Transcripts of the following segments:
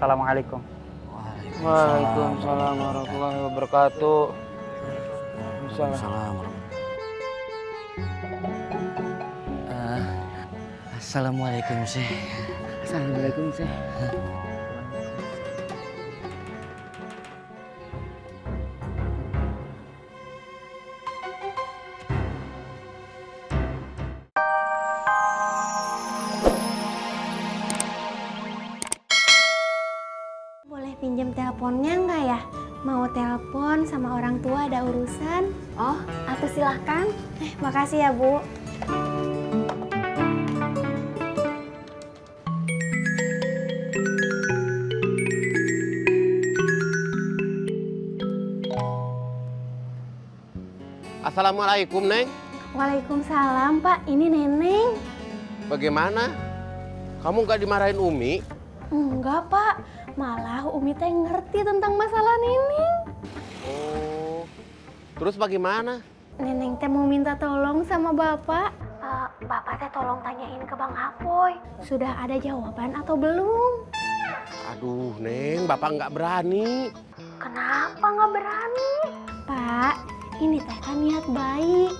Assalamualaikum. Waalaikumsalam warahmatullahi wabarakatuh. Waalaikumsalam. Assalamualaikum, Syekh. Assalamualaikum, Syekh. Boleh pinjam teleponnya nggak ya? Mau telepon sama orang tua ada urusan. Oh, atuh silahkan. Makasih ya, Bu. Assalamualaikum, Neng. Waalaikumsalam, Pak. Ini Neneng. Bagaimana? Kamu nggak dimarahin Umi? Enggak, Pak. Malah Umi teh ngerti tentang masalah Neneng. Oh, terus bagaimana? Neneng teh mau minta tolong sama Bapak. Bapak teh tolong tanyain ke Bang Apoy. Sudah ada jawaban atau belum? Aduh, Neng, Bapak nggak berani. Kenapa nggak berani? Pak, ini teh kan niat baik.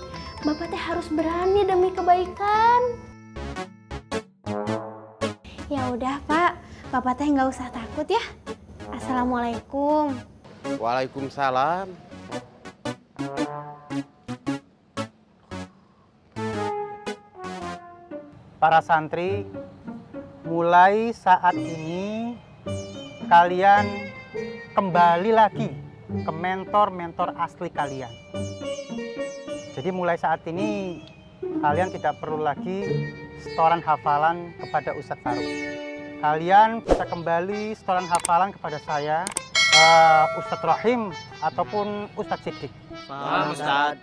Bapak teh harus berani demi kebaikan. Ya udah, Pak. Bapak teh nggak usah takut ya. Assalamualaikum. Waalaikumsalam. Para santri, mulai saat ini kalian kembali lagi ke mentor-mentor asli kalian. Jadi mulai saat ini kalian tidak perlu lagi setoran hafalan kepada Ustadz Faruk. Kalian bisa kembali setoran hafalan kepada saya, Ustadz Rahim ataupun Ustadz Siddiq. Paham, Ustadz.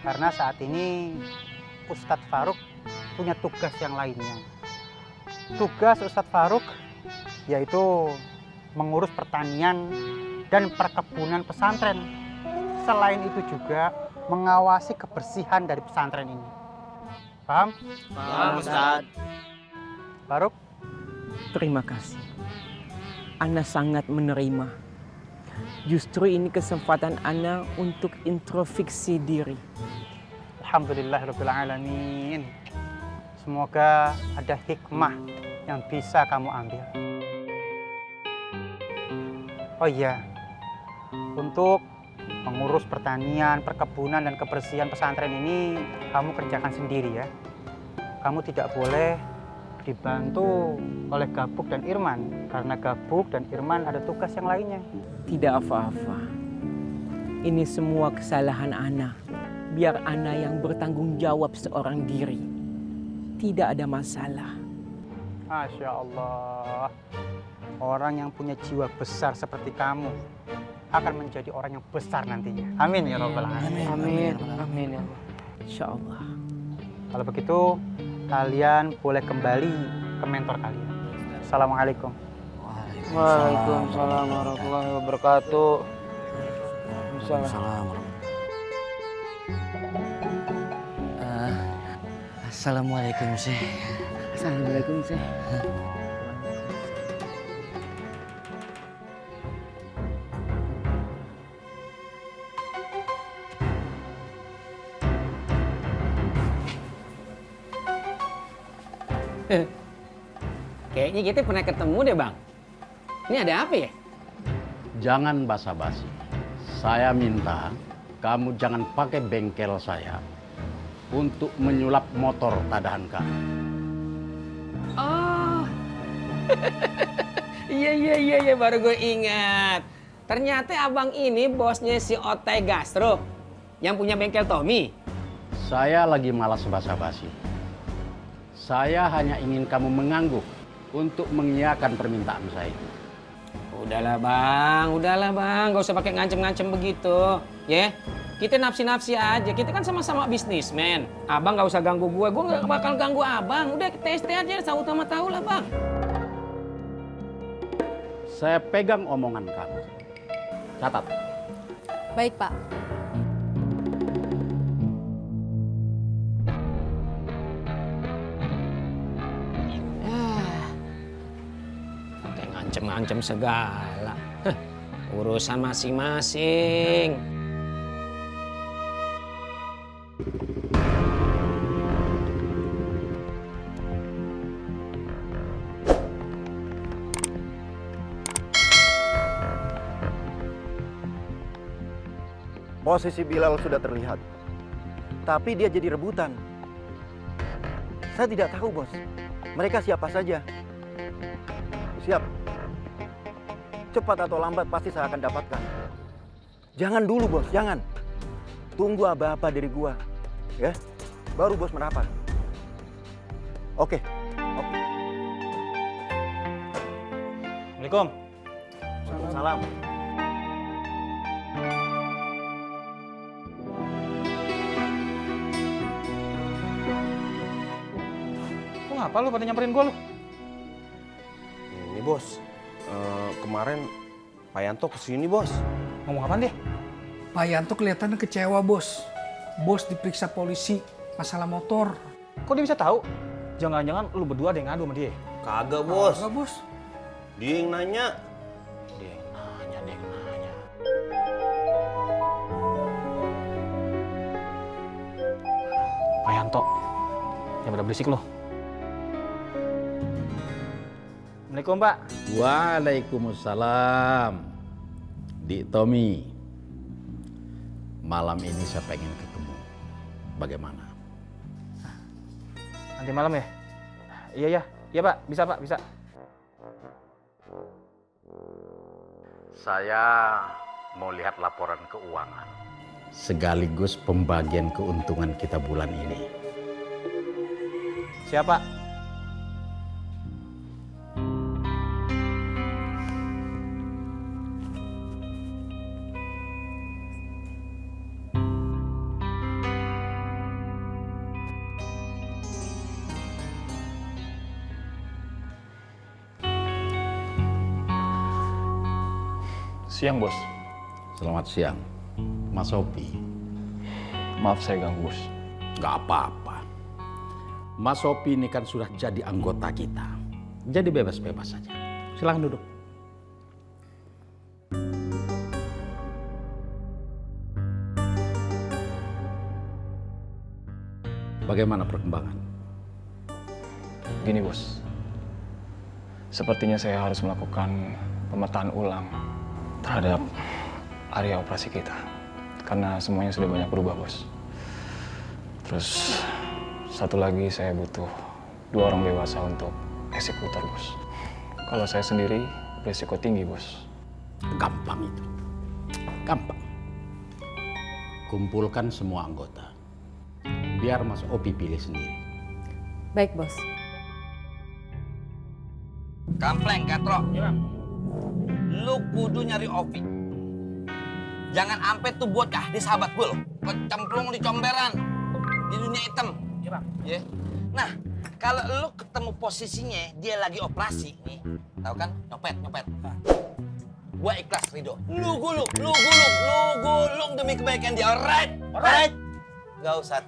Karena saat ini Ustadz Faruk punya tugas yang lainnya. Tugas Ustadz Faruk yaitu mengurus pertanian dan perkebunan pesantren. Selain itu juga mengawasi kebersihan dari pesantren ini. Paham? Paham, Ustadz. Faruk? Terima kasih. Ana sangat menerima. Justru ini kesempatan Ana untuk introspeksi diri. Alhamdulillahirrabbilalamin. Semoga ada hikmah yang bisa kamu ambil. Oh iya, untuk mengurus pertanian, perkebunan, dan kebersihan pesantren ini kamu kerjakan sendiri ya. Kamu tidak boleh dibantu oleh Gabuk dan Irman, karena Gabuk dan Irman ada tugas yang lainnya. Tidak apa-apa. Ini semua kesalahan Ana. Biar Ana yang bertanggung jawab seorang diri. Tidak ada masalah. Masya Allah. Orang yang punya jiwa besar seperti kamu akan menjadi orang yang besar nantinya. Amin ya Rabbal Alamin. Amin. Amin ya Allah. Insya Allah. Kalau begitu, kalian boleh kembali ke mentor kalian. Assalamualaikum. Waalaikumsalam warahmatullahi wabarakatuh. Waalaikumsalam. Assalamualaikum, Syekh. Assalamualaikum, Syekh. Kayaknya kita pernah ketemu deh, Bang. Ini ada apa ya? Jangan basa-basi. Saya minta kamu jangan pakai bengkel saya untuk menyulap motor tadahan kamu. Oh. Iya, baru gue ingat. Ternyata abang ini bosnya si Otai Gastro yang punya bengkel Tommy. Saya lagi malas basa-basi. Saya hanya ingin kamu mengangguk untuk mengiyakan permintaan saya itu. Udahlah bang, gak usah pakai ngancem-ngancem begitu, ya. Kita nafsi-nafsi aja, kita kan sama-sama bisnismen. Abang gak usah ganggu gue gak bakal ganggu abang. Udah kita stay aja, tahu-tahu tahu lah bang. Saya pegang omongan kamu. Catat. Baik, Pak. Ngancem-ngancem segala. Heh, urusan masing-masing. Posisi Bilal sudah terlihat, tapi dia jadi rebutan. Saya tidak tahu, bos. Mereka siapa saja. Siap. Cepat atau lambat pasti saya akan dapatkan. Jangan dulu, bos. Jangan. Tunggu aba-aba dari gua. Ya. Baru bos merapat. Oke. Assalamualaikum. Salam. Kok ngapa lu pada nyamperin gua lu? Ini bos, kemarin Pak Yanto kesini bos. Ngomong apaan dia? Pak Yanto kelihatannya kecewa, Bos. Bos diperiksa polisi masalah motor. Kok dia bisa tahu? Jangan-jangan lu berdua ada yang ngadu sama dia. Kagak bos, Enggak, Bos. dia yang nanya. Dia yang nanya. Pak Yanto, yang pada berisik lo. Assalamualaikum, Pak. Waalaikumsalam. Dik Tommy, malam ini saya pengen ketemu. Bagaimana? Nanti malam ya? Iya, Pak. Bisa, Pak. Bisa. Saya mau lihat laporan keuangan. Sekaligus pembagian keuntungan kita bulan ini. Siapa? Siang, Bos. Selamat siang, Mas Sopi. Maaf saya ganggu, Bos. Gak apa-apa. Mas Sopi ini kan sudah jadi anggota kita. Jadi bebas-bebas saja. Silahkan duduk. Bagaimana perkembangan? Gini, Bos. Sepertinya saya harus melakukan pemetaan ulang terhadap area operasi kita. Karena semuanya sudah banyak berubah, Bos. Terus satu lagi saya butuh 2 orang dewasa untuk eksekutor, Bos. Kalau saya sendiri berisiko tinggi, Bos. Gampang itu. Gampang. Kumpulkan semua anggota. Biar Mas Opi pilih sendiri. Baik, Bos. Kampleng, Katro. Lu kudu nyari Opi. Jangan ampe tuh bocah di sahabat gue loh. Kecemplung di comberan. Di dunia hitam. Iya, Bang. Ya. Nah, kalau lu ketemu posisinya dia lagi operasi nih. Tahu kan? Nyopet. Gua ikhlas, Rido. Lu gulung demi kebaikan dia. Alright. Gak usah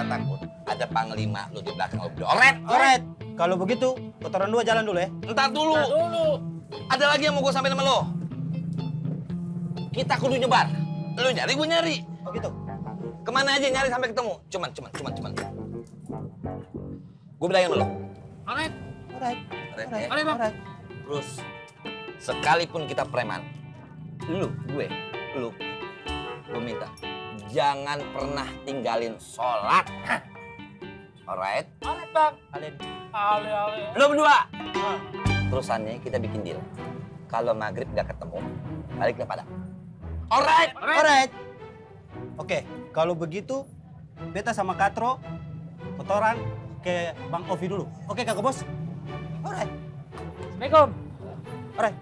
takut. Ada panglima lu di belakang lu. Alright. Kalau begitu, kotoran 2 jalan dulu ya. Entar dulu. Ada lagi yang mau gue sampein sama lo. Kita kudu nyebar. Lu nyari, gue nyari. Oh gitu. Kemana aja nyari sampai ketemu. Cuman. Gue bilangin sama lo. Alright. Terus, sekalipun kita preman, gue minta. Jangan pernah tinggalin sholat. Alright? Alright, Bang. Ale. Lo berdua. Terusannya kita bikin deal. Kalau maghrib nggak ketemu, balik ke Padang. Alright. Oke, kalau begitu, beta sama Katro, kotoran ke Bang Ovi dulu. Oke, Kak Bos? Alright. Assalamualaikum. Alright.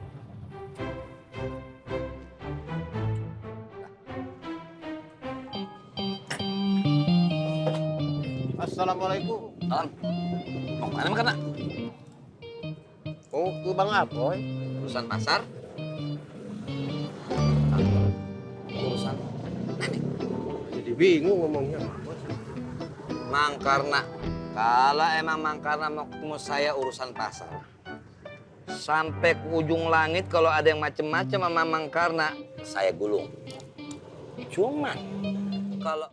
Assalamualaikum. Salam. Mau kemana makan, nak? Oh, ke Bang Apoy. Urusan pasar. Urusan nenek. Jadi bingung ngomongnya. Mang Karna. Kalau emang Mang Karna mau ketemu saya urusan pasar, Sampai ke ujung langit kalau ada yang macem-macem sama Mang Karna, saya gulung. Cuman kalau